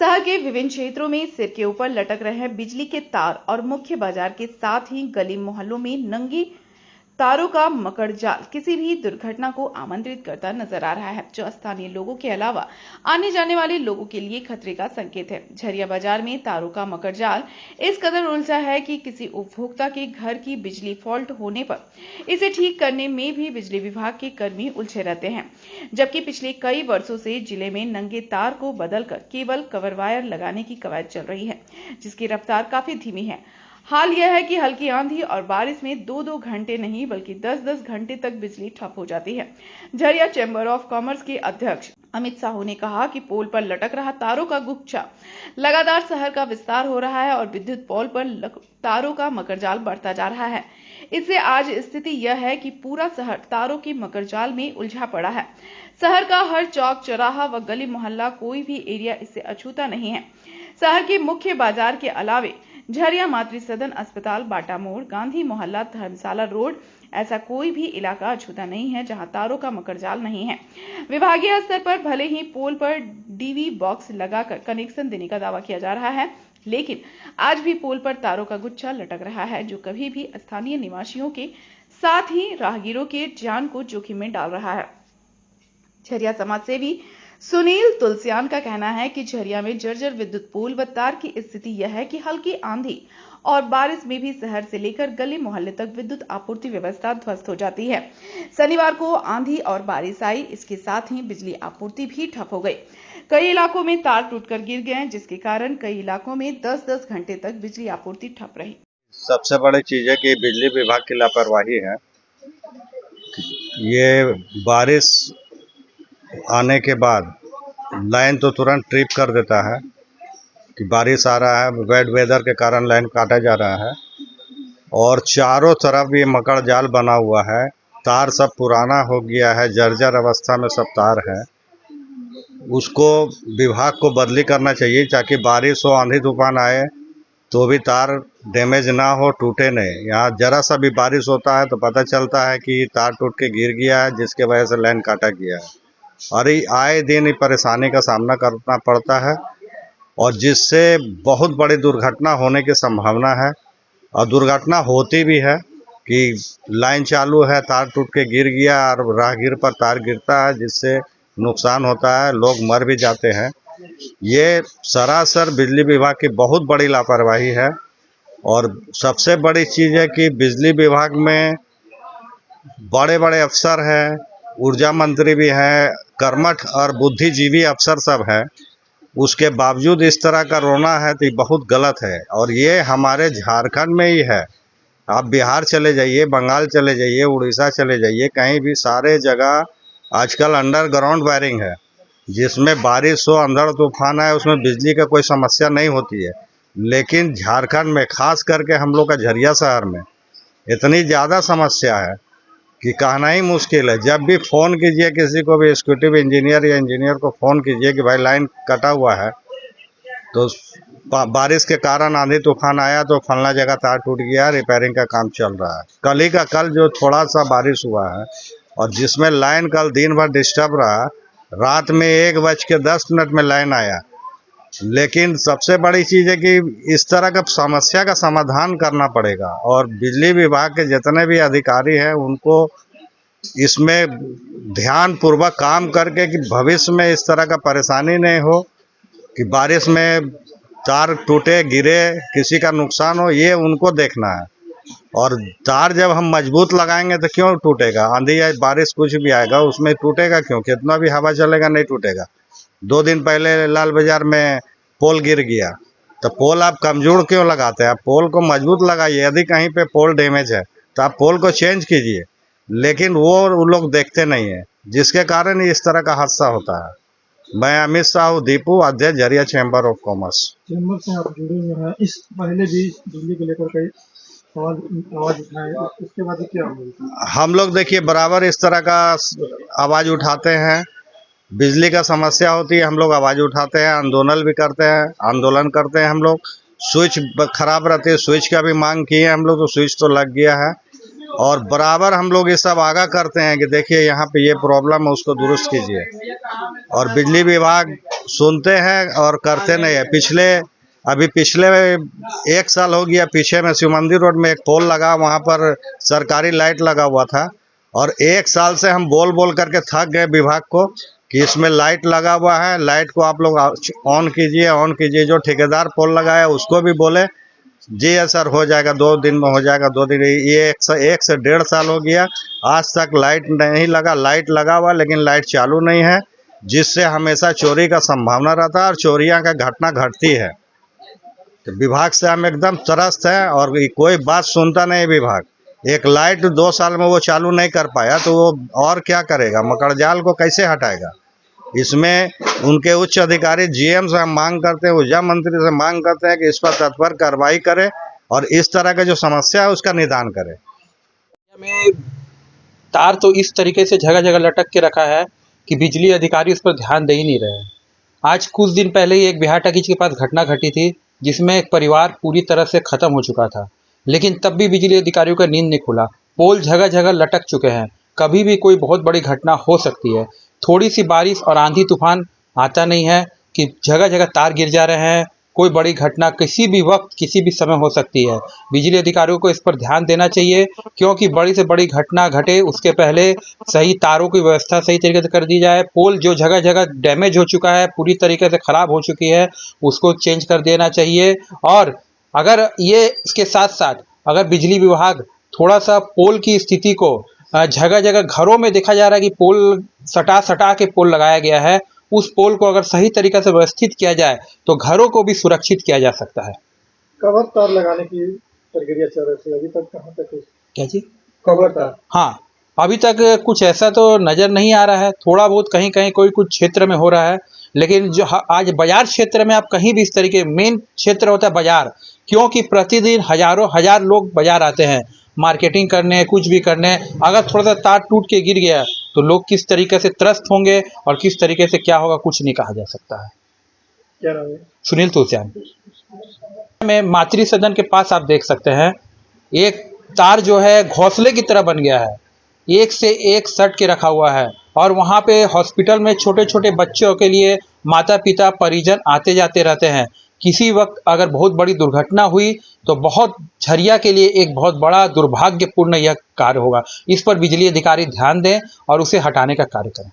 शहर के विभिन्न क्षेत्रों में सिर के ऊपर लटक रहे हैं बिजली के तार और मुख्य बाजार के साथ ही गली मोहल्लों में नंगे तारों का मकड़ जाल किसी भी दुर्घटना को आमंत्रित करता नजर आ रहा है, जो स्थानीय लोगों के अलावा आने जाने वाले लोगों के लिए खतरे का संकेत है। झरिया बाजार में तारों का मकड़ जाल इस कदर उलझा है कि किसी उपभोक्ता के घर की बिजली फॉल्ट होने पर इसे ठीक करने में भी बिजली विभाग के कर्मी उलझे रहते हैं, जबकि पिछले कई वर्षों से जिले में नंगे तार को बदलकर केवल कवर वायर लगाने की कवायद चल रही है, जिसकी रफ्तार काफी धीमी है। हाल यह है कि हल्की आंधी और बारिश में 2-2 घंटे नहीं बल्कि 10-10 घंटे तक बिजली ठप हो जाती है। झरिया चैम्बर ऑफ कॉमर्स के अध्यक्ष अमित साहू ने कहा कि पोल पर लटक रहा तारों का गुच्छा लगातार शहर का विस्तार हो रहा है और विद्युत पोल पर तारों का मकड़जाल बढ़ता जा रहा है। इससे आज स्थिति यह है कि पूरा शहर तारों के मकड़जाल में उलझा पड़ा है। शहर का हर चौक चौराहा व गली मोहल्ला कोई भी एरिया इससे अछूता नहीं है। शहर के मुख्य बाजार के अलावे झरिया मातृ सदन अस्पताल, बाटा मोड़, गांधी मोहल्ला, धर्मशाला रोड, ऐसा कोई भी इलाका अछूता नहीं है जहां तारों का मकड़जाल नहीं है। विभागीय स्तर पर भले ही पोल पर डीवी बॉक्स लगाकर कनेक्शन देने का दावा किया जा रहा है, लेकिन आज भी पोल पर तारों का गुच्छा लटक रहा है, जो कभी भी स्थानीय निवासियों के साथ ही राहगीरों के जान को जोखिम में डाल रहा है। झरिया समाज सेवी सुनील तुलसियान का कहना है कि झरिया में जर्जर विद्युत पोल व तार की स्थिति यह है कि हल्की आंधी और बारिश में भी शहर से लेकर गली मोहल्ले तक विद्युत आपूर्ति व्यवस्था ध्वस्त हो जाती है। शनिवार को आंधी और बारिश आई, इसके साथ ही बिजली आपूर्ति भी ठप हो गई। कई इलाकों में तार टूटकर गिर गए, जिसके कारण कई इलाकों में 10-10 घंटे तक बिजली आपूर्ति ठप रही। सबसे बड़ी चीज है कि बिजली विभाग की लापरवाही है। ये बारिश आने के बाद लाइन तो तुरंत ट्रिप कर देता है कि बारिश आ रहा है, बैड वेदर के कारण लाइन काटा जा रहा है और चारों तरफ ये मकड़ जाल बना हुआ है। तार सब पुराना हो गया है, जर्जर अवस्था में सब तार है। उसको विभाग को बदली करना चाहिए ताकि बारिश हो, आंधी तूफान आए तो भी तार डैमेज ना हो, टूटे नहीं। यहाँ जरा सा भी बारिश होता है तो पता चलता है कि तार टूट के गिर गया है, जिसके वजह से लाइन काटा गया है और आए दिन परेशानी का सामना करना पड़ता है और जिससे बहुत बड़ी दुर्घटना होने की संभावना है और दुर्घटना होती भी है कि लाइन चालू है, तार टूट के गिर गया और राहगीर पर तार गिरता है, जिससे नुकसान होता है, लोग मर भी जाते हैं। ये सरासर बिजली विभाग की बहुत बड़ी लापरवाही है और सबसे बड़ी चीज़ है कि बिजली विभाग में बड़े बड़े अफसर हैं, ऊर्जा मंत्री भी हैं, कर्मठ और बुद्धिजीवी अफसर सब हैं, उसके बावजूद इस तरह का रोना है तो बहुत गलत है। और ये हमारे झारखंड में ही है। आप बिहार चले जाइए, बंगाल चले जाइए, उड़ीसा चले जाइए, कहीं भी सारे जगह आजकल अंडरग्राउंड वायरिंग है, जिसमें बारिश हो, अंधड़ तूफान आए, उसमें बिजली का कोई समस्या नहीं होती है। लेकिन झारखंड में खास करके हम लोग का झरिया शहर में इतनी ज़्यादा समस्या है कि कहना ही मुश्किल है। जब भी फ़ोन कीजिए किसी को भी, एग्जीक्यूटिव इंजीनियर या इंजीनियर को फ़ोन कीजिए कि भाई लाइन कटा हुआ है, तो बारिश के कारण आंधी तूफान आया तो फलना जगह तार टूट गया, रिपेयरिंग का काम चल रहा है। कल ही का कल जो थोड़ा सा बारिश हुआ है और जिसमें लाइन कल दिन भर डिस्टर्ब रहा, रात में 1:10 में लाइन आया। लेकिन सबसे बड़ी चीज़ है कि इस तरह का समस्या का समाधान करना पड़ेगा और बिजली विभाग के जितने भी अधिकारी हैं उनको इसमें ध्यान पूर्वक काम करके कि भविष्य में इस तरह का परेशानी नहीं हो कि बारिश में तार टूटे, गिरे, किसी का नुकसान हो, ये उनको देखना है। और तार जब हम मजबूत लगाएंगे तो क्यों टूटेगा? आंधी या बारिश कुछ भी आएगा उसमें टूटेगा क्यों? कितना भी हवा चलेगा नहीं टूटेगा। 2 दिन पहले लाल बाजार में पोल गिर गया, तो पोल आप कमजोर क्यों लगाते हैं? आप पोल को मजबूत लगाइए। यदि कहीं पे पोल डैमेज है तो आप पोल को चेंज कीजिए, लेकिन वो लोग देखते नहीं है, जिसके कारण इस तरह का हादसा होता है। मैं अमित साहू दीपू, अध्यक्ष Jharia chamber of commerce. Chamber से आप जुड़े हुए हैं, इस पहले भी बिजली को लेकर कई आवाज उठाए, उसके बाद क्या हुआ? हम लोग देखिए बराबर इस तरह का आवाज़ उठाते हैं। बिजली का समस्या होती है, हम लोग आवाज़ उठाते हैं, आंदोलन करते हैं हम लोग। स्विच खराब रहती है, स्विच का भी मांग किए हम लोग, तो स्विच तो लग गया है। और बराबर हम लोग ये सब आगाह करते हैं कि देखिए यहाँ पे ये प्रॉब्लम है, उसको दुरुस्त कीजिए। और बिजली विभाग सुनते हैं और करते नहीं है। पिछले 1 साल हो गया, पीछे में शिव मंदिर रोड में एक पोल लगा, वहाँ पर सरकारी लाइट लगा हुआ था और 1 साल से हम बोल बोल करके थक गए विभाग को कि इसमें लाइट लगा हुआ है, लाइट को आप लोग ऑन कीजिए। जो ठेकेदार पोल लगाया उसको भी बोले जी सर हो जाएगा, 2 दिन में हो जाएगा, 2 दिन। ये 1 से 1.5 साल हो गया, आज तक लाइट नहीं लगा। लाइट लगा हुआ लेकिन लाइट चालू नहीं है, जिससे हमेशा चोरी का संभावना रहता है और चोरियां का घटना घटती है। तो विभाग से हम एकदम त्रस्त हैं और कोई बात सुनता नहीं विभाग। एक लाइट 2 साल में वो चालू नहीं कर पाया तो वो और क्या करेगा, मकड़जाल को कैसे हटाएगा। इसमें उनके उच्च अधिकारी जीएम से हम मांग करते हैं, ऊर्जा मंत्री से मांग करते हैं कि इस पर तत्पर कार्रवाई करे और इस तरह का जो समस्या है उसका निदान करे। में तार तो इस तरीके से जगह जगह लटक के रखा है कि बिजली अधिकारी उस पर ध्यान दे ही नहीं रहे हैं। आज कुछ दिन पहले ही एक बिहार टकीज के पास घटना घटी थी जिसमें एक परिवार पूरी तरह से खत्म हो चुका था, लेकिन तब भी बिजली अधिकारियों का नींद नहीं खुला। पोल जगह जगह लटक चुके हैं, कभी भी कोई बहुत बड़ी घटना हो सकती है। थोड़ी सी बारिश और आंधी तूफान आता नहीं है कि जगह जगह तार गिर जा रहे हैं। कोई बड़ी घटना किसी भी वक्त किसी भी समय हो सकती है। बिजली अधिकारियों को इस पर ध्यान देना चाहिए, क्योंकि बड़ी से बड़ी घटना घटे उसके पहले सही तारों की व्यवस्था सही तरीके से कर दी जाए। पोल जो जगह जगह डैमेज हो चुका है, पूरी तरीके से ख़राब हो चुकी है, उसको चेंज कर देना चाहिए। और अगर ये इसके साथ साथ अगर बिजली विभाग थोड़ा सा पोल की स्थिति को जगह जगह घरों में देखा जा रहा है कि पोल सटा के पोल लगाया गया है, उस पोल को अगर सही तरीके से व्यवस्थित किया जाए तो घरों को भी सुरक्षित किया जा सकता है। कवर तार लगाने की प्रक्रिया चल रही है, अभी तक कहाँ तक है? क्या जी? कवर तार? हाँ, अभी तक कुछ ऐसा तो नज़र नहीं आ रहा है। थोड़ा बहुत कहीं कहीं कोई कुछ क्षेत्र में हो रहा है, लेकिन जो आज बाजार क्षेत्र में आप कहीं भी इस तरीके मेन क्षेत्र होता है बाजार, क्योंकि प्रतिदिन हजार लोग बाजार आते हैं मार्केटिंग करने, कुछ भी करने। अगर थोड़ा सा तार टूट के गिर गया तो लोग किस तरीके से त्रस्त होंगे और किस तरीके से क्या होगा कुछ नहीं कहा जा सकता है। क्या नाम है? सुनील तुलसियान। में मातृ सदन के पास आप देख सकते हैं एक तार जो है घोंसले की तरह बन गया है, एक से एक सट के रखा हुआ है। और वहाँ पे हॉस्पिटल में छोटे छोटे बच्चों के लिए माता पिता परिजन आते जाते रहते हैं। किसी वक्त अगर बहुत बड़ी दुर्घटना हुई तो बहुत झरिया के लिए एक बहुत बड़ा दुर्भाग्यपूर्ण यह कार्य होगा। इस पर बिजली अधिकारी ध्यान दें और उसे हटाने का कार्य करें।